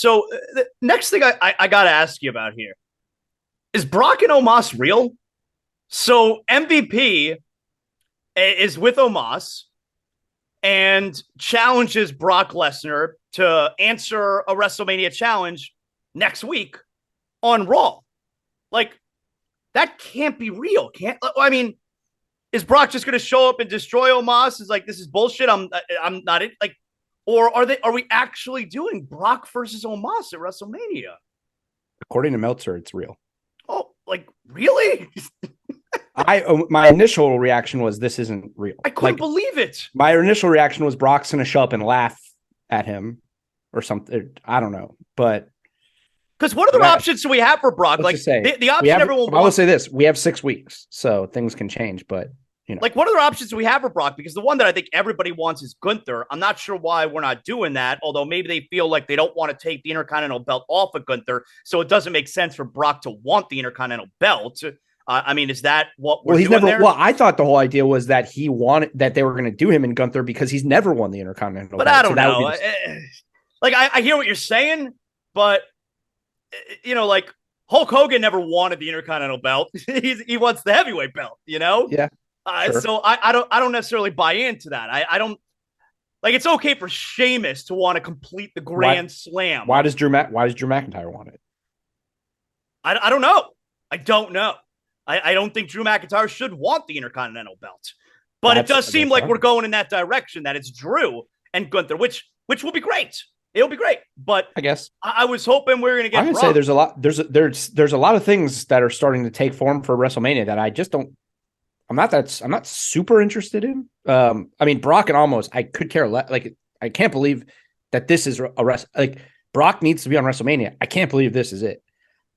So the next thing I got to ask you about here is Brock and Omos real? So MVP is with Omos and challenges Brock Lesnar to answer a WrestleMania challenge next week on Raw. Like, that can't be real. I mean, is Brock just going to show up and destroy Omos? Is like, this is bullshit. I'm not it. Like, or are we actually doing Brock versus Omos at WrestleMania? According to Meltzer, it's real. Oh, like, really? My initial reaction was this isn't real. I couldn't believe it. My initial reaction was Brock's going to show up and laugh at him or something. I don't know, but because what other options do we have for Brock? Like the option everyone wants. I will say this: we have 6 weeks, so things can change. But like what other options do we have for Brock? Because the one that I think everybody wants is Gunther. I'm not sure why we're not doing that. Although maybe they feel like they don't want to take the Intercontinental belt off of Gunther, so it doesn't make sense for Brock to want the Intercontinental belt. I mean, is that what we're doing there? Well, I thought the whole idea was that he wanted that they were going to do him in Gunther because he's never won the Intercontinental belt. But I don't know. Like, I hear what you're saying, but, like, Hulk Hogan never wanted the Intercontinental belt. He wants the heavyweight belt, Yeah. Sure. So I don't necessarily buy into that. I don't like. It's okay for Sheamus to want to complete the Grand Slam. Why does Drew McIntyre want it? I don't know. I don't know. I don't think Drew McIntyre should want the Intercontinental belt, but it does seem like we're going in that direction. That it's Drew and Gunther, which will be great. It'll be great, but I guess I was hoping we were going to get. I can say there's a lot. There's a lot of things that are starting to take form for WrestleMania that I just don't. I'm not super interested in. I mean, Brock and Omos, I could care less. Like, I can't believe that this is like Brock needs to be on WrestleMania. I can't believe this is it.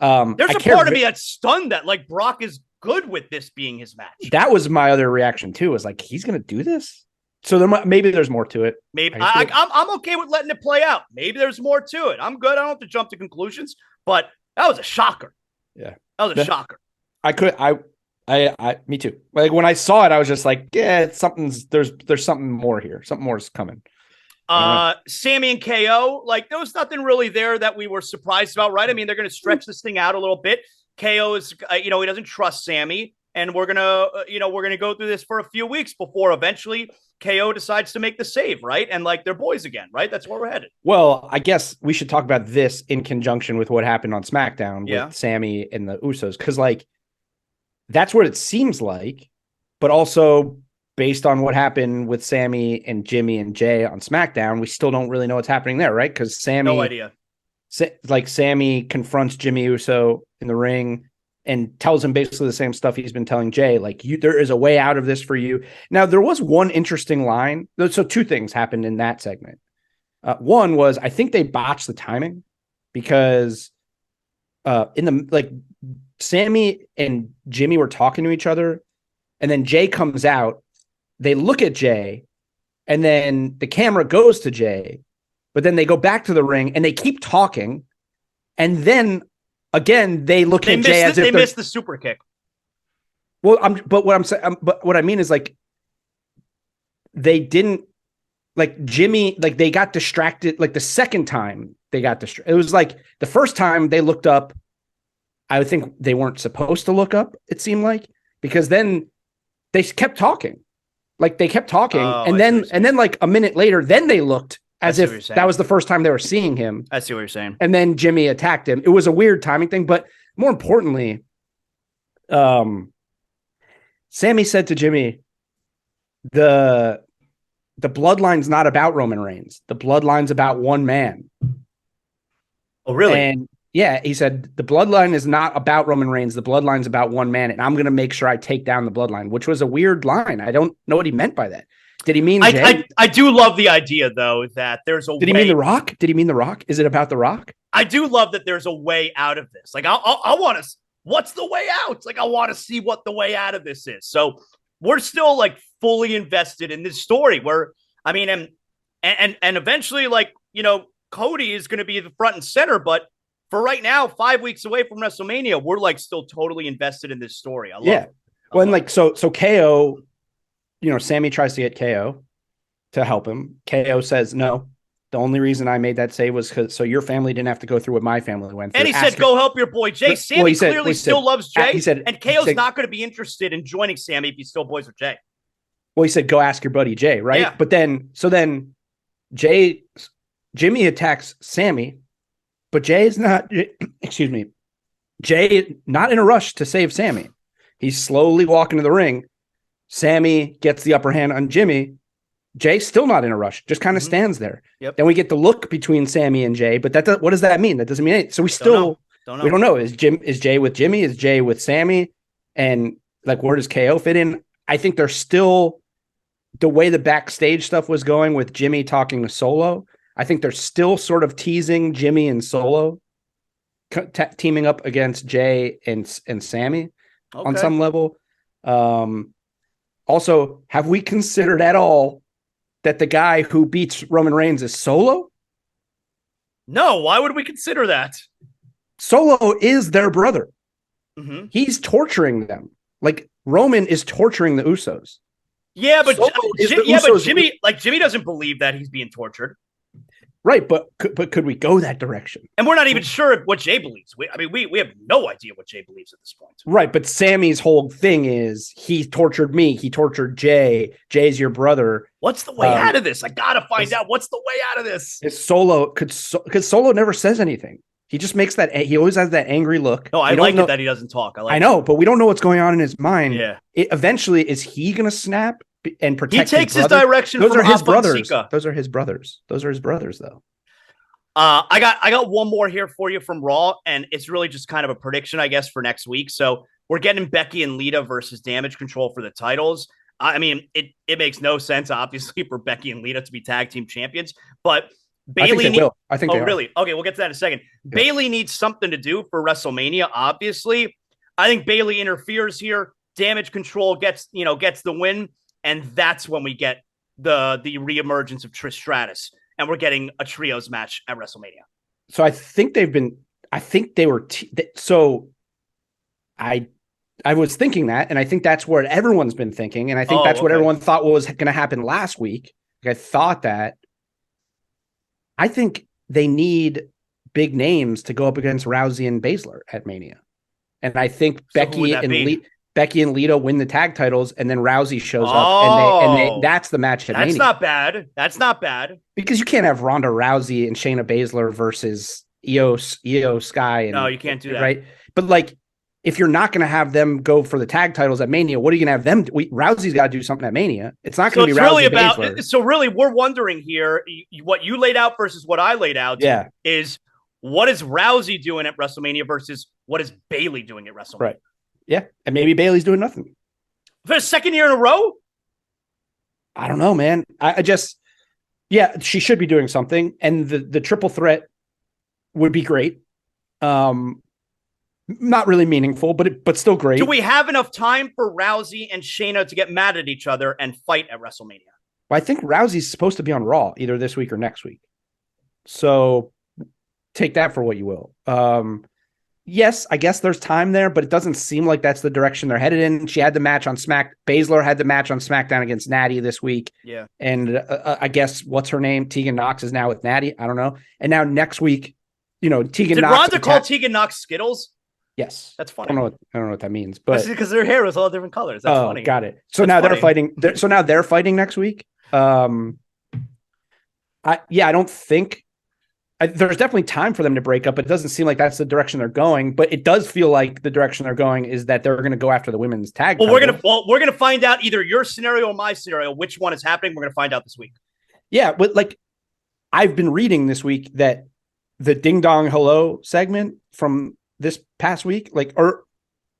There's a part of me that's stunned that like Brock is good with this being his match. That was my other reaction too. Was like, he's going to do this. So maybe there's more to it. Maybe I'm okay with letting it play out. Maybe there's more to it. I'm good. I don't have to jump to conclusions, but that was a shocker. Yeah, that was a shocker. Me too. Like when I saw it, I was just like, yeah, there's something more here. Something more is coming. Sammy and KO, like there was nothing really there that we were surprised about, right? I mean, they're going to stretch this thing out a little bit. KO is, he doesn't trust Sammy, and we're gonna go through this for a few weeks before eventually KO decides to make the save, right? And like they're boys again, right? That's where we're headed. Well, I guess we should talk about this in conjunction with what happened on SmackDown with Sammy and the Usos, because like that's what it seems like, but also based on what happened with Sammy and Jimmy and Jay on SmackDown, we still don't really know what's happening there, right? Because Sammy, no idea. Sammy confronts Jimmy Uso in the ring and tells him basically the same stuff he's been telling Jay. Like, there is a way out of this for you. Now, there was one interesting line. So two things happened in that segment. One was, I think they botched the timing because Sammy and Jimmy were talking to each other, and then Jay comes out. They look at Jay, and then the camera goes to Jay, but then they go back to the ring and they keep talking. And then again, they look at Jay as if they missed the super kick. Well, what I mean is like, they didn't like Jimmy, like they got distracted. Like the second time they got distracted, it was like the first time they looked up. I would think they weren't supposed to look up. It seemed like, because then they kept talking. Like they kept talking, and then like a minute later, then they looked as if that was the first time they were seeing him. I see what you're saying. And then Jimmy attacked him. It was a weird timing thing, but more importantly, Sammy said to Jimmy, the bloodline's not about Roman Reigns. The bloodline's about one man. Oh, really? And yeah, he said, the bloodline is not about Roman Reigns. The bloodline's about one man, and I'm going to make sure I take down the bloodline, which was a weird line. I don't know what he meant by that. Did he mean Jay? I do love the idea, though, that there's a way. Did he mean The Rock? Did he mean The Rock? Is it about The Rock? I do love that there's a way out of this. Like, I want to, what's the way out? Like, I want to see what the way out of this is. So we're still, like, fully invested in this story where, I mean, and eventually, like, Cody is going to be the front and center, but for right now, 5 weeks away from WrestleMania, we're like still totally invested in this story. I love it. Well, and like, so KO, Sammy tries to get KO to help him. KO says, no, The only reason I made that save was so your family didn't have to go through what my family went through. And he said, "Go help your boy Jay." Sammy clearly still loves Jay. He said, and KO's not going to be interested in joining Sammy if he's still boys with Jay. Well, he said, "Go ask your buddy Jay," right? Yeah. But then Jimmy attacks Sammy, but Jay is not. Excuse me, Jay not in a rush to save Sammy. He's slowly walking to the ring. Sammy gets the upper hand on Jimmy. Jay still not in a rush, just kind of stands there. Yep. Then we get the look between Sammy and Jay, but what does that mean? That doesn't mean anything. So we still we don't know. Is Jay with Jimmy? Is Jay with Sammy? And like, where does KO fit in? I think there's still the way the backstage stuff was going with Jimmy talking to Solo. I think they're still sort of teasing Jimmy and Solo teaming up against Jay and Sammy on some level. Also, have we considered at all that the guy who beats Roman Reigns is Solo? No, why would we consider that? Solo is their brother. Mm-hmm. He's torturing them. Like, Roman is torturing the Usos. Yeah, but Jimmy doesn't believe that he's being tortured. Right, but could we go that direction? And we're not even sure what Jay believes. We have no idea what Jay believes at this point. Right, but Sammy's whole thing is he tortured me. He tortured Jay. Jay's your brother. What's the way out of this? I gotta find out what's the way out of this. Is Solo because Solo never says anything. He just makes that. He always has that angry look. No, I like it that he doesn't talk. I know, but we don't know what's going on in his mind. Yeah. Eventually, is he going to snap and protect? He takes his direction. Those from are his brothers. Sika. Those are his brothers. Those are his brothers, though. I got one more here for you from Raw, and it's really just kind of a prediction, I guess, for next week. So we're getting Becky and Lita versus Damage Control for the titles. I mean, it makes no sense, obviously, for Becky and Lita to be tag team champions, but Bayley will. I think. Oh, really? Okay, we'll get to that in a second. Yeah. Bayley needs something to do for WrestleMania. Obviously, I think Bayley interferes here. Damage Control gets the win, and that's when we get the reemergence of Trish Stratus, and we're getting a trios match at WrestleMania. So I think they were. So I was thinking that, and I think that's what everyone's been thinking, and I think that's what everyone thought was going to happen last week. Like, I thought that. I think they need big names to go up against Rousey and Baszler at Mania. And I think Becky and Lita win the tag titles, and then Rousey shows up, and that's the match at Mania. That's not bad. Because you can't have Ronda Rousey and Shayna Baszler versus Io Sky. No, you can't do that. Right? But like, if you're not going to have them go for the tag titles at Mania, what are you going to have them do? Rousey's got to do something at Mania. It's not going to be Rousey Baszler. So really, we're wondering here, what you laid out versus what I laid out is what is Rousey doing at WrestleMania versus what is Bayley doing at WrestleMania? Right. Yeah. And maybe Bayley's doing nothing. For the second year in a row? I don't know, man. She should be doing something. And the triple threat would be great. Not really meaningful, but still great. Do we have enough time for Rousey and Shayna to get mad at each other and fight at WrestleMania? Well, I think Rousey's supposed to be on Raw either this week or next week. So take that for what you will. Yes, I guess there's time there, but it doesn't seem like that's the direction they're headed in. She had the match on Baszler had the match on SmackDown against Natty this week. Yeah. And I guess what's her name? Tegan Nox is now with Natty. I don't know. And now next week, Tegan Nox. Did Ronda call Tegan Nox Skittles? Yes. That's funny. I don't know what that means, but because their hair was all different colors. That's funny. Got it. So now they're fighting. So now they're fighting next week. I don't think there's definitely time for them to break up. It doesn't seem like that's the direction they're going, but it does feel like the direction they're going is that they're going to go after the women's tag. Well, we're gonna find out either your scenario or my scenario, which one is happening. We're gonna find out this week. Yeah, but like I've been reading this week that the Ding Dong Hello segment from this past week, or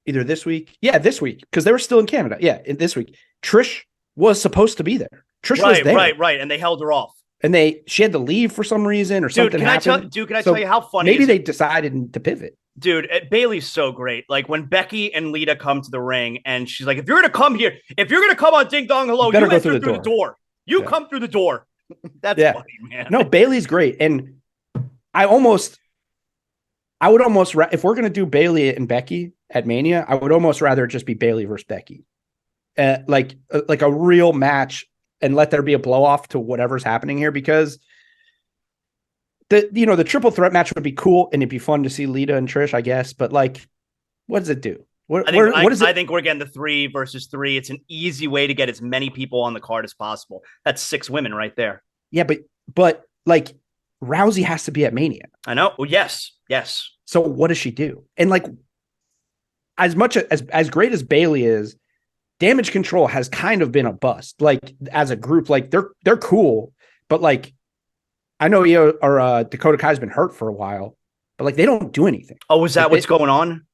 either this week, because they were still in Canada. Yeah, this week, Trish was supposed to be there. Trish was there, right, and they held her off. And she had to leave for some reason or something happened. Can I tell you how funny? Maybe they decided to pivot. Dude, Bayley's so great. Like when Becky and Lita come to the ring, and she's like, "If you're gonna come here, if you're gonna come on Ding Dong Hello, you enter through the door. You come through the door." That's funny, man. No, Bayley's great, and I would almost, if we're going to do Bayley and Becky at Mania, I would almost rather just be Bayley versus Becky. Like a real match and let there be a blow off to whatever's happening here, because the triple threat match would be cool and it'd be fun to see Lita and Trish, I guess. But like, what does it do? What is it? I think we're getting the 3 versus 3. It's an easy way to get as many people on the card as possible. That's 6 women right there. Yeah, but like Rousey has to be at Mania. I know. Well, yes. So what does she do? And like, as much as great as Bayley is, Damage Control has kind of been a bust. Like as a group, like they're cool, but like I know Dakota Kai's been hurt for a while, but like they don't do anything. Oh, is that what's going on?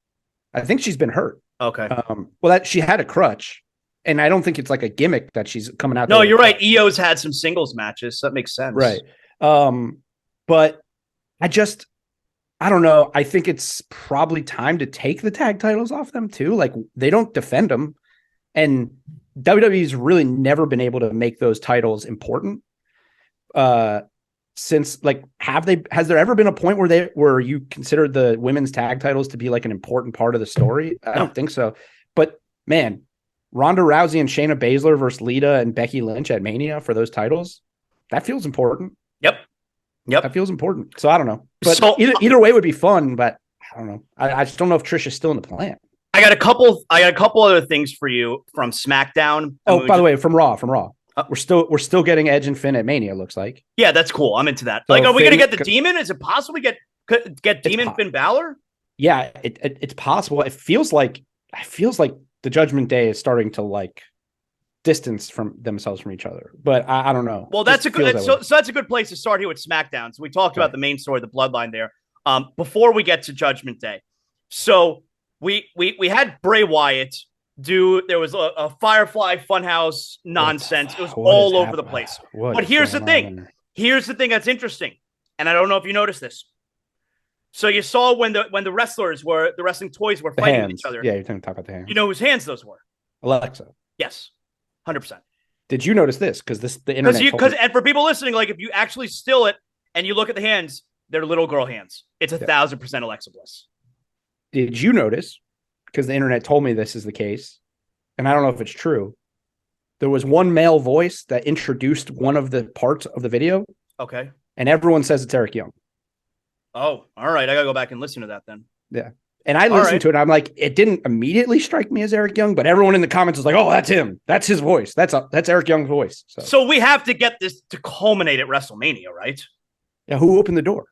I think she's been hurt. Okay. Well, that she had a crutch, and I don't think it's like a gimmick that she's coming out. No, you're right. EO's had some singles matches, so that makes sense. Right. But I don't know. I think it's probably time to take the tag titles off them too. Like they don't defend them, and WWE's really never been able to make those titles important. Since like, has there ever been a point where you consider the women's tag titles to be like an important part of the story? I don't think so. But man, Ronda Rousey and Shayna Baszler versus Lita and Becky Lynch at Mania for those titles, that feels important. Yep. That feels important. So I don't know. But either way would be fun, but I don't know. I just don't know if Trish is still in the plan. I got a couple other things for you from SmackDown. Oh, by the way, from Raw. We're still getting Edge and Finn at Mania, looks like. Yeah, that's cool. I'm into that. So like, are we going to get the Demon? Is it possible we get Demon Finn Balor? Yeah, it's possible. It feels like the Judgment Day is starting to like distance from themselves from each other, but I don't know. Well, that's a good so that's a good place to start here with SmackDown. So we talked about the main story, the bloodline there. Before we get to Judgment Day, so we had Bray Wyatt. There was a Firefly Funhouse nonsense. It was all over the place. But here's the thing. Here's the thing that's interesting. And I don't know if you noticed this. So you saw when the wrestling toys were fighting with each other. Yeah, you're going to talk about the hands. You know whose hands those were? Alexa. Yes. 100%. Did you notice this? Because the internet. And for people listening, like if you actually still it and you look at the hands, they're little girl hands. It's 1,000% Alexa Bliss. Did you notice? Because the internet told me this is the case, and I don't know if it's true. There was one male voice that introduced one of the parts of the video. Okay. And everyone says it's Eric Young. Oh, all right. I got to go back and listen to that then. Yeah. And I listened to it, and I'm like, it didn't immediately strike me as Eric Young, but everyone in the comments was like, oh, that's him. That's his voice. That's Eric Young's voice. So we have to get this to culminate at WrestleMania, right? Yeah. Who opened the door?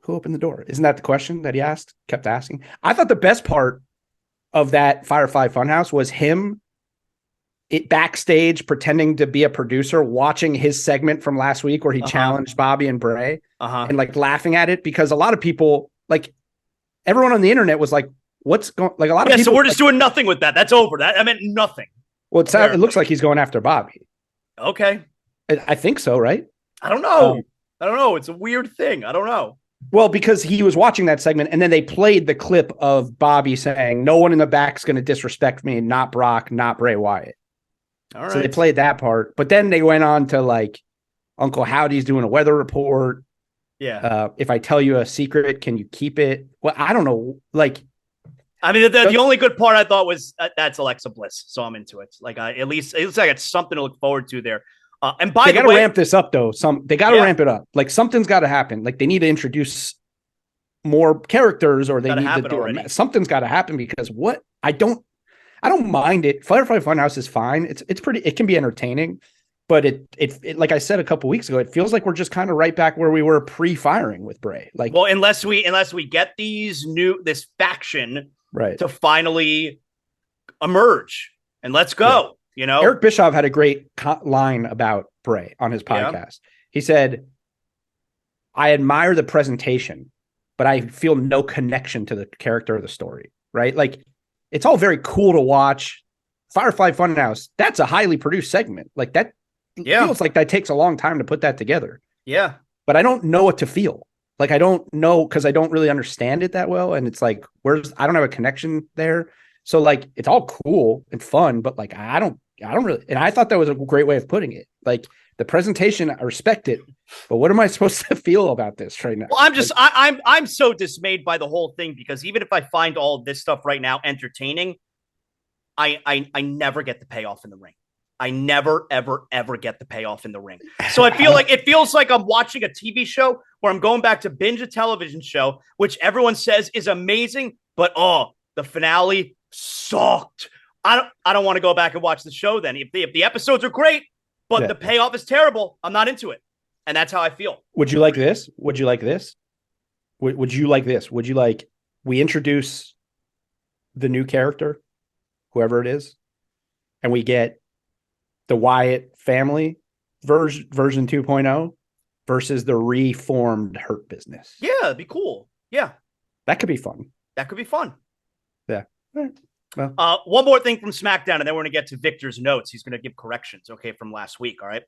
Isn't that the question that he kept asking? I thought the best part of that Firefly Funhouse was him backstage pretending to be a producer, watching his segment from last week where he challenged Bobby and Bray and like laughing at it, because a lot of people, like everyone on the internet was like, what's going, like a lot of people. So we're just doing nothing with that. That's over. I meant nothing. Well, it looks like he's going after Bobby. Okay. I think so, right? I don't know. It's a weird thing. I don't know. Well, because he was watching that segment, and then they played the clip of Bobby saying, no one in the back's going to disrespect me, not Brock, not Bray Wyatt. All right. So they played that part. But then they went on to, like, Uncle Howdy's doing a weather report. Yeah. If I tell you a secret, can you keep it? Well, I don't know. Like, I mean, the only good part I thought was that's Alexa Bliss. So I'm into it. Like, at least it looks like it's something to look forward to there. And by the way, they got to ramp this up, though. They got to ramp it up. Like something's got to happen. Like they need to introduce more characters, or they need to do something's got to happen, because I don't mind it. Firefly Funhouse is fine. It's pretty. It can be entertaining, but it like I said a couple weeks ago, it feels like we're just kind of right back where we were pre-firing with Bray. Like, well, unless we get this faction to finally emerge, and let's go. Yeah. You know, Eric Bischoff had a great line about Bray on his podcast. Yeah. He said, I admire the presentation, but I feel no connection to the character of the story, right? Like, it's all very cool to watch. Firefly Funhouse, that's a highly produced segment. Like, that feels like that takes a long time to put that together. Yeah. But I don't know what to feel. Like, I don't know, because I don't really understand it that well. And it's like, I don't have a connection there. So, like, it's all cool and fun, but, like, I don't really, and I thought that was a great way of putting it. Like, the presentation, I respect it, but what am I supposed to feel about this right now? Well, I'm so dismayed by the whole thing, because even if I find all this stuff right now entertaining, I never get the payoff in the ring. I never, ever, ever get the payoff in the ring. So I feel like it feels like I'm watching a TV show where I'm going back to binge a television show, which everyone says is amazing, but the finale sucked. I don't want to go back and watch the show then. If the episodes are great, but the payoff is terrible, I'm not into it. And that's how I feel. Would you like this? Would you like this? Would you like this? Would you like we introduce the new character, whoever it is, and we get the Wyatt family version 2.0 versus the reformed Hurt Business? Yeah, it'd be cool. Yeah. That could be fun. That could be fun. Yeah. Well, one more thing from SmackDown, and then we're going to get to Victor's notes. He's going to give corrections, from last week, all right?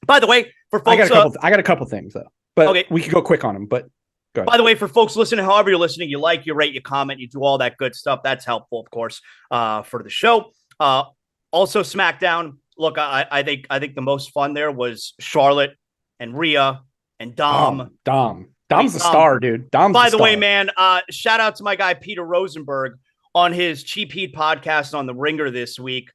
By the way, for folks... I got a couple things, though. But we could go quick on them, but go ahead. By the way, for folks listening, however you're listening, you like, you rate, you comment, you do all that good stuff. That's helpful, of course, for the show. Also, SmackDown, look, I think the most fun there was Charlotte and Rhea and Dom. Dom's the star, dude. By the way, man, shout out to my guy Peter Rosenberg on his Cheap Heat podcast on The Ringer this week.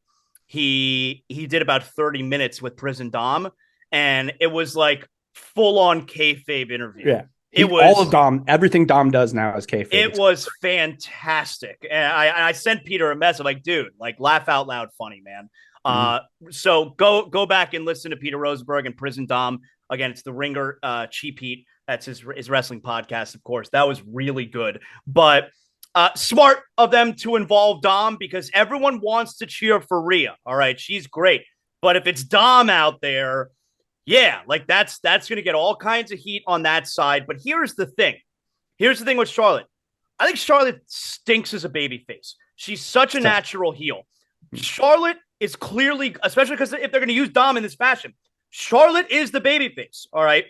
He did about 30 minutes with Prison Dom, and it was like full on kayfabe interview. Yeah, it was all of Dom. Everything Dom does now is kayfabe. It was fantastic, and I sent Peter a message like, dude, like laugh out loud, funny, man. So go back and listen to Peter Rosenberg and Prison Dom. Again, it's The Ringer, Cheap Heat. That's his wrestling podcast, of course. That was really good, but smart of them to involve Dom because everyone wants to cheer for Rhea. All right, she's great, but if it's Dom out there, yeah, like that's going to get all kinds of heat on that side. But here's the thing with Charlotte. I think Charlotte stinks as a babyface. She's such a natural heel. Charlotte is clearly, especially because if they're going to use Dom in this fashion, Charlotte is the babyface. All right.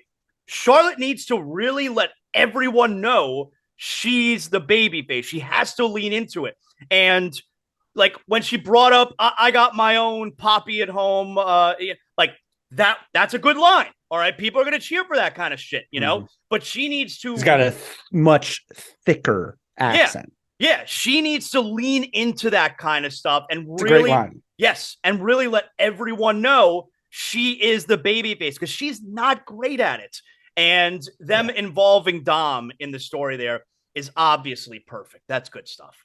Charlotte needs to really let everyone know she's the babyface. She has to lean into it. And like when she brought up, I got my own Poppy at home, like that's a good line. All right. People are going to cheer for that kind of shit, but she needs to. She's got a much thicker accent. Yeah. She needs to lean into that kind of stuff and really, and really let everyone know she is the babyface because she's not great at it. And them involving Dom in the story is obviously perfect. That's good stuff.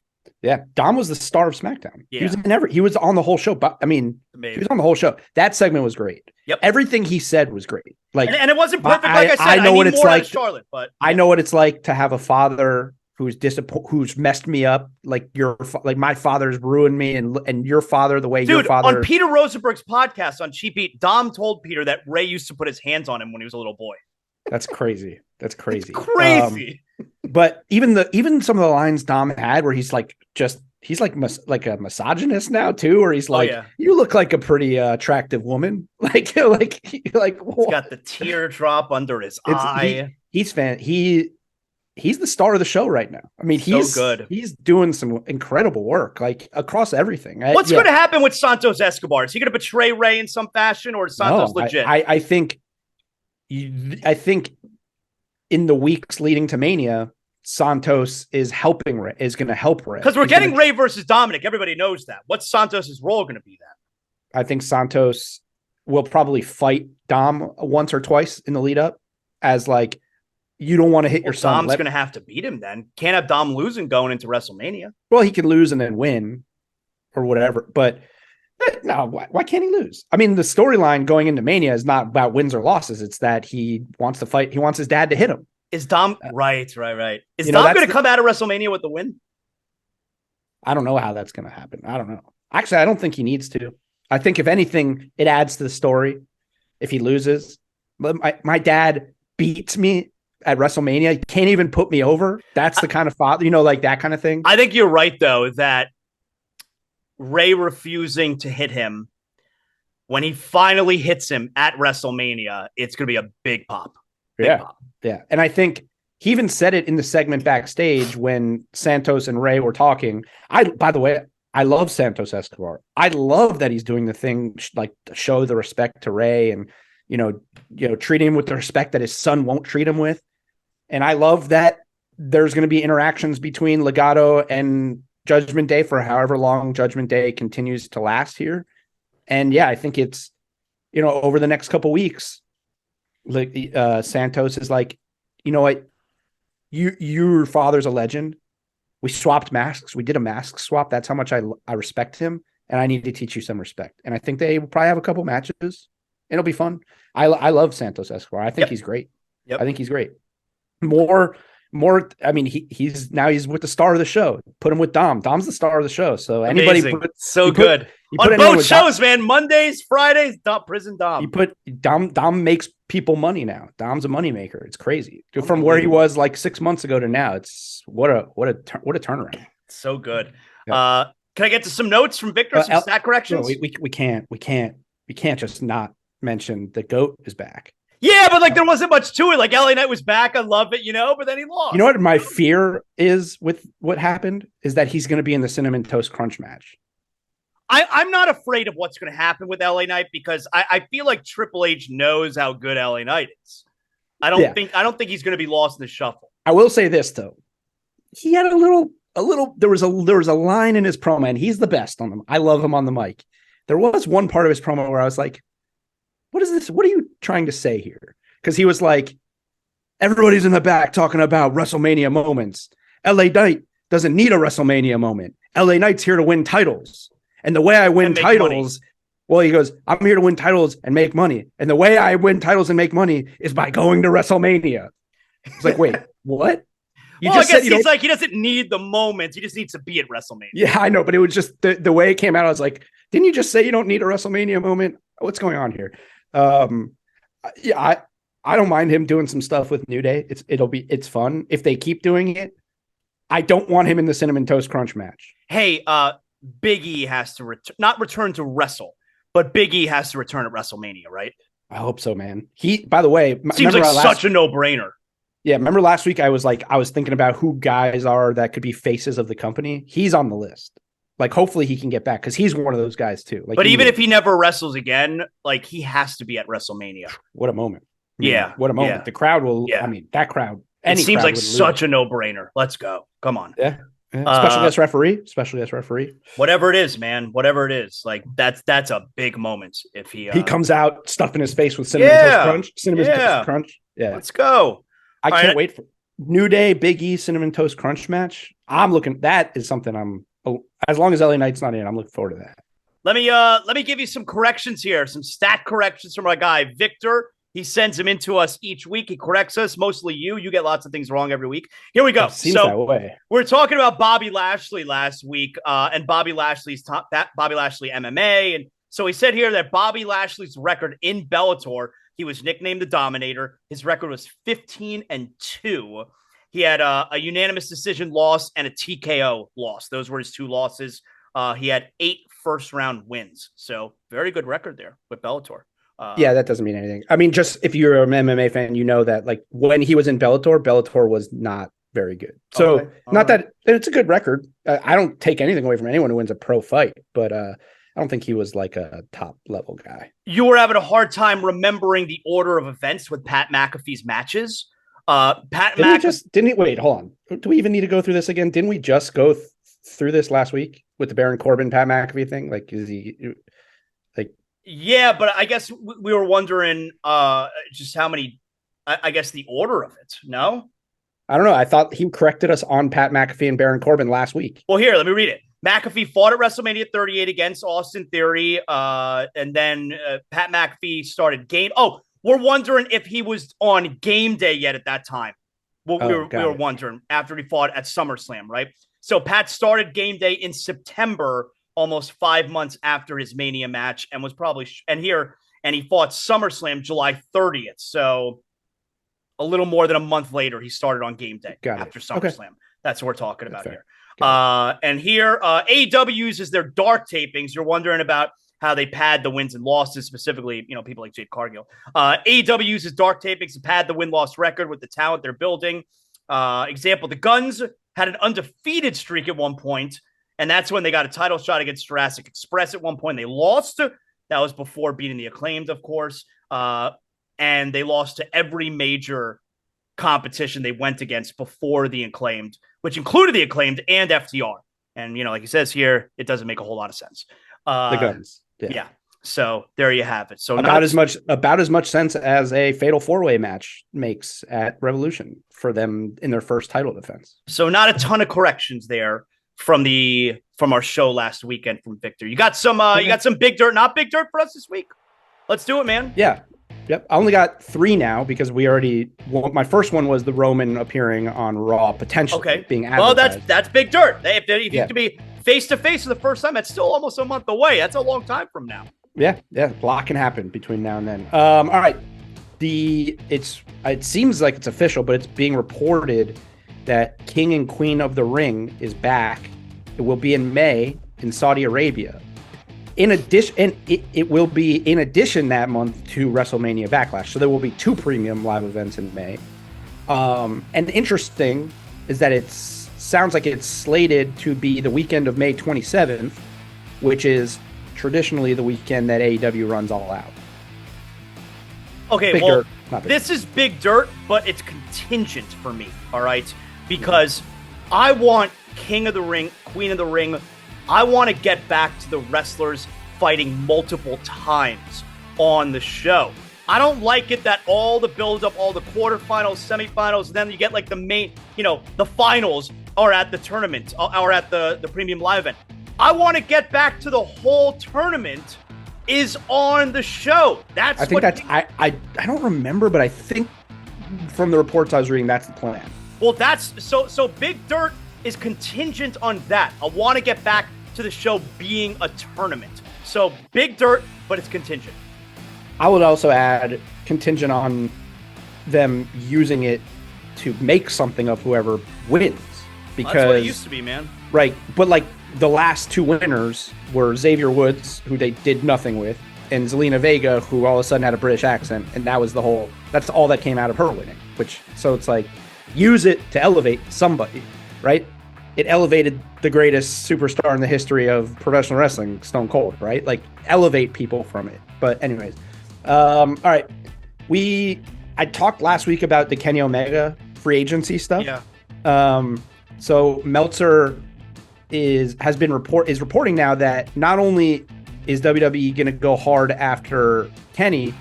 Yeah, Dom was the star of SmackDown. Yeah. He was on the whole show. But I mean, he was on the whole show. That segment was great. Yep. Everything he said was great. Like, and it wasn't perfect. Like I said, I know what it's like, Charlotte. But I know what it's like to have a father who's messed me up. Like my father's ruined me, and your father the way your father. On Peter Rosenberg's podcast on Cheap Heat, Dom told Peter that Ray used to put his hands on him when he was a little boy. That's crazy. It's crazy. But even some of the lines Dom had where he's like a misogynist now too, where he's like, you look like a pretty attractive woman. Like he's got the teardrop under his eye. He's the star of the show right now. I mean, he's so good. He's doing some incredible work, like across everything. What's going to happen with Santos Escobar? Is he going to betray Ray in some fashion, or is Santos legit? I think in the weeks leading to Mania, Santos is helping Ray, is going to help Ray. Because we're getting Ray versus Dominic. Everybody knows that. What's Santos' role going to be then? I think Santos will probably fight Dom once or twice in the lead up as like, you don't want to hit your son. Dom's going to have to beat him then. Can't have Dom losing going into WrestleMania. Well, he could lose and then win or whatever. But no, why can't he lose? I mean, the storyline going into Mania is not about wins or losses. It's that he wants to fight. He wants his dad to hit him. Is Dom right? Is Dom going to come out of WrestleMania with the win? I don't know how that's going to happen. I don't know. Actually, I don't think he needs to. I think if anything, it adds to the story if he loses. But my dad beats me at WrestleMania. You can't even put me over. That's the kind of father, like that kind of thing. I think you're right, though, that Ray refusing to hit him, when he finally hits him at WrestleMania, it's going to be a big pop. Big pop. Yeah. And I think he even said it in the segment backstage when Santos and Ray were talking. By the way, I love Santos Escobar. I love that he's doing the thing, like to show the respect to Ray and, treat him with the respect that his son won't treat him with. And I love that there's going to be interactions between Legado and Judgment Day for however long Judgment Day continues to last here. And yeah, I think it's, over the next couple weeks, like Santos is like, you know what, your father's a legend. We swapped masks. We did a mask swap. That's how much I respect him, and I need to teach you some respect. And I think they will probably have a couple matches. It'll be fun. I love Santos Escobar. I think he's great. Yep. I think he's great. More. I mean, he's with the star of the show. Put him with Dom. Dom's the star of the show. So anybody, good on both shows, man. Mondays, Fridays, Prison Dom. You put Dom makes people money now. Dom's a moneymaker. It's crazy from where he was like 6 months ago to now. It's what a turnaround. So good. Yeah. Can I get to some notes from Victor? Some stat corrections. No, we can't just not mention the GOAT is back. Yeah, but there wasn't much to it. Like LA Knight was back. I love it, but then he lost. You know what my fear is with what happened is that he's going to be in the Cinnamon Toast Crunch match. I'm not afraid of what's going to happen with LA Knight because I feel like Triple H knows how good LA Knight is. I don't think he's going to be lost in the shuffle. I will say this though. He had a little there was a line in his promo, and he's the best on them. I love him on the mic. There was one part of his promo where I was like, what is this? What are you trying to say here? Because he was like, everybody's in the back talking about WrestleMania moments. LA Knight doesn't need a WrestleMania moment. LA Knight's here to win titles. And the way I win titles, well, he goes, I'm here to win titles and make money. And the way I win titles and make money is by going to WrestleMania. It's like, wait, what? I guess he's like, he doesn't need the moments. He just needs to be at WrestleMania. Yeah, I know. But it was just the way it came out. I was like, didn't you just say you don't need a WrestleMania moment? What's going on here? Yeah, I don't mind him doing some stuff with New Day. It's fun if they keep doing it. I don't want him in the Cinnamon Toast Crunch match. Hey, Big E has to not return to wrestle, but Big E has to return at WrestleMania, right? I hope so, man. By the way, seems like such a no-brainer. Yeah, remember last week I was thinking about who guys are that could be faces of the company. He's on the list. Like, hopefully he can get back because he's one of those guys too. Like, but even if he never wrestles again, like he has to be at WrestleMania. What a moment! What a moment! Yeah. The crowd will. Yeah. I mean, that crowd. It seems like such a no-brainer. Let's go. Come on. Yeah. Special guest referee. Whatever it is, man. Whatever it is, like that's a big moment. If he comes out stuffing his face with cinnamon toast crunch. Toast crunch. Yeah. Let's go. I can't wait for New Day, Big E, cinnamon toast crunch match. I'm looking. That is something as long as LA Knight's not in, I'm looking forward to that. Let me give you some corrections here, some stat corrections from my guy Victor. He sends them into us each week. He corrects us, mostly you. You get lots of things wrong every week. Here we go. It seems that way. We're talking about Bobby Lashley last week, and Bobby Lashley's Bobby Lashley MMA, and so he said here that Bobby Lashley's record in Bellator, he was nicknamed the Dominator. His record was 15-2. He had a unanimous decision loss and a TKO loss. Those were his two losses. He had 8 first-round wins. So very good record there with Bellator. Yeah, that doesn't mean anything. I mean, just if you're an MMA fan, you know that like when he was in Bellator was not very good. So that it's a good record. I don't take anything away from anyone who wins a pro fight, but I don't think he was like a top level guy. You were having a hard time remembering the order of events with Pat McAfee's matches. Wait, hold on. Do we even need to go through this again? Didn't we just go through this last week with the Baron Corbin, Pat McAfee thing? Like, is he like, yeah, but I guess we were wondering just how many, I guess the order of it. No, I don't know. I thought he corrected us on Pat McAfee and Baron Corbin last week. Well, here, let me read it. McAfee fought at WrestleMania 38 against Austin Theory. And then Pat McAfee started game. Oh, we're wondering if he was on game day yet at that time. Well, we were wondering after he fought at SummerSlam, right? So Pat started game day in September, almost 5 months after his Mania match, and was probably and he fought SummerSlam July 30th. So a little more than a month later, he started on game day after SummerSlam. Okay. That's what we're talking about here. And here, AEW uses their dark tapings. You're wondering about how they pad the wins and losses, specifically, people like Jade Cargill. AEW uses dark tapings to pad the win-loss record with the talent they're building. Example, the Guns had an undefeated streak at one point, and that's when they got a title shot against Jurassic Express at one point. They lost. That was before beating the Acclaimed, of course. And they lost to every major competition they went against before the Acclaimed, which included the Acclaimed and FTR. And, like he says here, it doesn't make a whole lot of sense. The Guns. Yeah. So there you have it. So about as much sense as a fatal 4-way match makes at Revolution for them in their first title defense. So not a ton of corrections there from our show last weekend from Victor. You got some big dirt, not big dirt for us this week. Let's do it, man. Yeah. Yep. I only got 3 now because my first one was the Roman appearing on Raw, potentially being advertised. Well, that's big dirt. If you could be face to face for the first time, that's still almost a month away. That's a long time from now. Yeah. A lot can happen between now and then. All right. It seems like it's official, but it's being reported that King and Queen of the Ring is back. It will be in May in Saudi Arabia. In addition, and it will be in addition that month to WrestleMania Backlash. So there will be 2 premium live events in May. And interesting is that it sounds like it's slated to be the weekend of May 27th, which is traditionally the weekend that AEW runs All Out. Okay, this is big dirt, but it's contingent for me, all right? Because I want King of the Ring, Queen of the Ring. I want to get back to the wrestlers fighting multiple times on the show. I don't like it that all the build-up, all the quarterfinals, semifinals, and then you get like the main, the finals are at the tournament, or at the premium live event. I want to get back to the whole tournament is on the show. I don't remember, but I think from the reports I was reading, that's the plan. Well, that's so big dirt is contingent on that. I want to get back to the show being a tournament. So big dirt, but it's contingent. I would also add contingent on them using it to make something of whoever wins. Because that's what it used to be, man. Right. But like the last 2 winners were Xavier Woods, who they did nothing with, and Zelina Vega, who all of a sudden had a British accent. And that's all that came out of her winning. So it's like, use it to elevate somebody, right? It elevated the greatest superstar in the history of professional wrestling, Stone Cold, right? Like, elevate people from it. But anyways, all right. I talked last week about the Kenny Omega free agency stuff. Yeah. So Meltzer is reporting now that not only is WWE going to go hard after Kenny,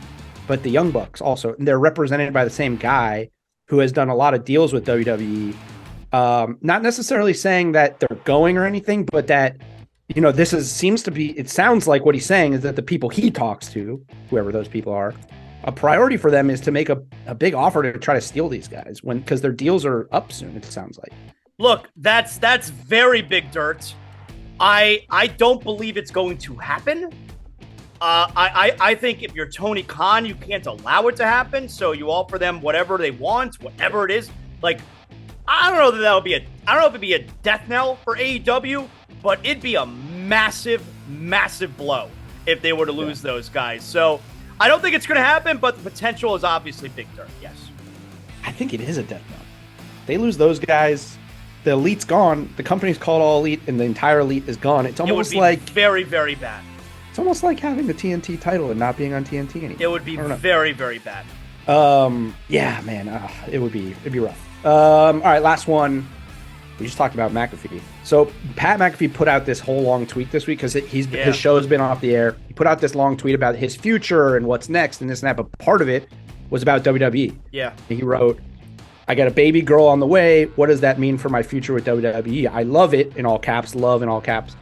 but the Young Bucks also. And they're represented by the same guy who has done a lot of deals with WWE. Not necessarily saying that they're going or anything, but that, it sounds like what he's saying is that the people he talks to, whoever those people are, a priority for them is to make a big offer to try to steal these guys because their deals are up soon, it sounds like. Look, that's very big dirt. I don't believe it's going to happen. I think if you're Tony Khan, you can't allow it to happen. So you offer them whatever they want, whatever it is. Like, I don't know if it'd be a death knell for AEW, but it'd be a massive, massive blow if they were to lose those guys. So I don't think it's going to happen, but the potential is obviously big dirt. Yes. I think it is a death knell. They lose those guys. The Elite's gone. The company's called All Elite, and the entire Elite is gone. It's almost like very, very bad. It's almost like having the TNT title and not being on TNT anymore. It would be very, very bad. Yeah, man, it'd be rough. All right, last one. We just talked about McAfee. So Pat McAfee put out this whole long tweet this week because his show's been off the air. He put out this long tweet about his future and what's next and this and that, but part of it was about WWE. Yeah. He wrote, I got a baby girl on the way. What does that mean for my future with WWE? I love it, in all caps, love in all caps.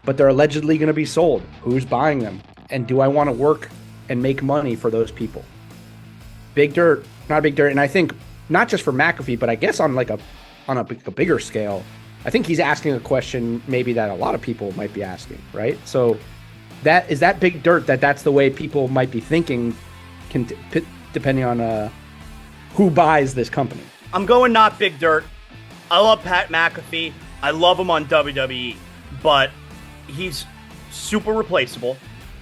But they're allegedly going to be sold. Who's buying them? And do I want to work and make money for those people? Big dirt, not big dirt. And I think not just for McAfee, but I guess on a bigger scale, I think he's asking a question maybe that a lot of people might be asking, right? So is that big dirt that's the way people might be thinking, depending on who buys this company. I'm going not big dirt. I love Pat McAfee. I love him on WWE, but he's super replaceable.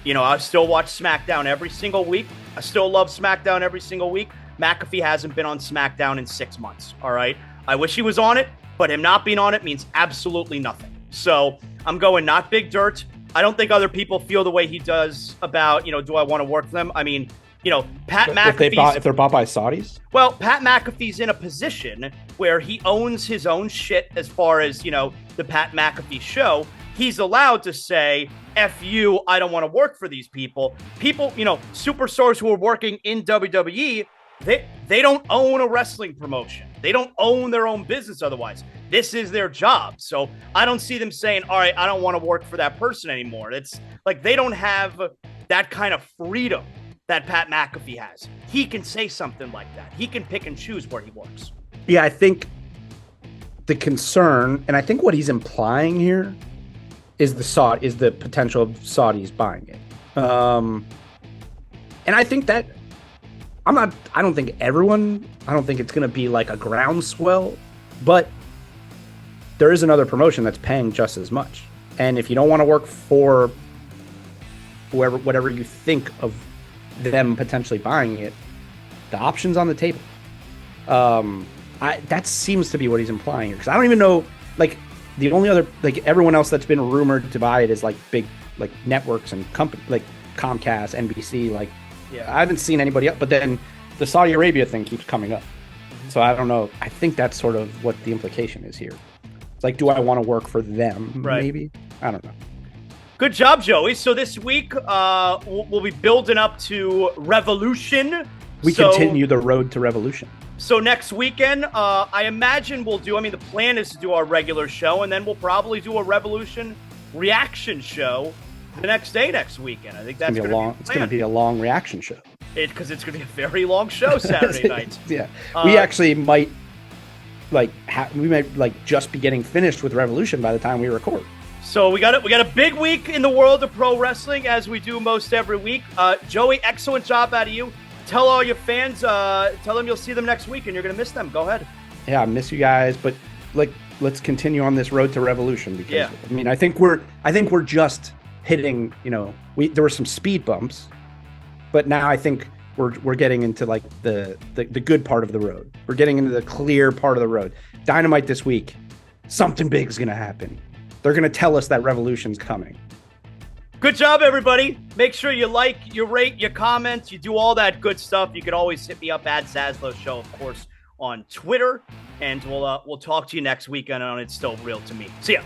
I still watch SmackDown every single week. I still love SmackDown every single week. McAfee hasn't been on SmackDown in 6 months, all right? I wish he was on it, but him not being on it means absolutely nothing. So I'm going not big dirt. I don't think other people feel the way he does about, do I want to work for them? I mean, Pat McAfee. If they're bought by Saudis? Well, Pat McAfee's in a position where he owns his own shit as far as, the Pat McAfee show. he's allowed to say, F you, I don't want to work for these people. People, superstars who are working in WWE, they don't own a wrestling promotion. They don't own their own business otherwise. This is their job. So I don't see them saying, all right, I don't want to work for that person anymore. It's like they don't have that kind of freedom that Pat McAfee has. He can say something like that. He can pick and choose where he works. Yeah, I think the concern, and I think what he's implying here is the potential of Saudis buying it. And I think that I don't think it's going to be like a groundswell, but there is another promotion that's paying just as much. And if you don't want to work for whatever you think of them potentially buying it, the option's on the table. That seems to be what he's implying here, because I don't even know, like, the only other, like, everyone else that's been rumored to buy it is like big, like, networks and company, like Comcast, NBC, like, yeah, I haven't seen anybody else. But then the Saudi Arabia thing keeps coming up, so I don't know. I think that's sort of what the implication is here. It's like, do I want to work for them? Right. Maybe, I don't know. Good job, Joey. So this week, we'll be building up to Revolution. We continue the road to Revolution. So next weekend, I imagine the plan is to do our regular show, and then we'll probably do a Revolution reaction show the next day next weekend. I think that's going to be long. It's going to be a long reaction show. Because it's going to be a very long show Saturday night. Yeah, we actually might just be getting finished with Revolution by the time we record. So we got a big week in the world of pro wrestling, as we do most every week. Joey, excellent job out of you. Tell all your fans, tell them you'll see them next week and you're going to miss them. Go ahead. Yeah, I miss you guys, but let's continue on this road to Revolution, because I think we're just hitting, there were some speed bumps, but now I think we're getting into like the good part of the road. We're getting into the clear part of the road. Dynamite this week, something big is going to happen. They're going to tell us that Revolution's coming. Good job, everybody. Make sure you like, you rate, you comment, you do all that good stuff. You can always hit me up at Zaslow Show, of course, on Twitter. And we'll talk to you next weekend on It's Still Real to Me. See ya.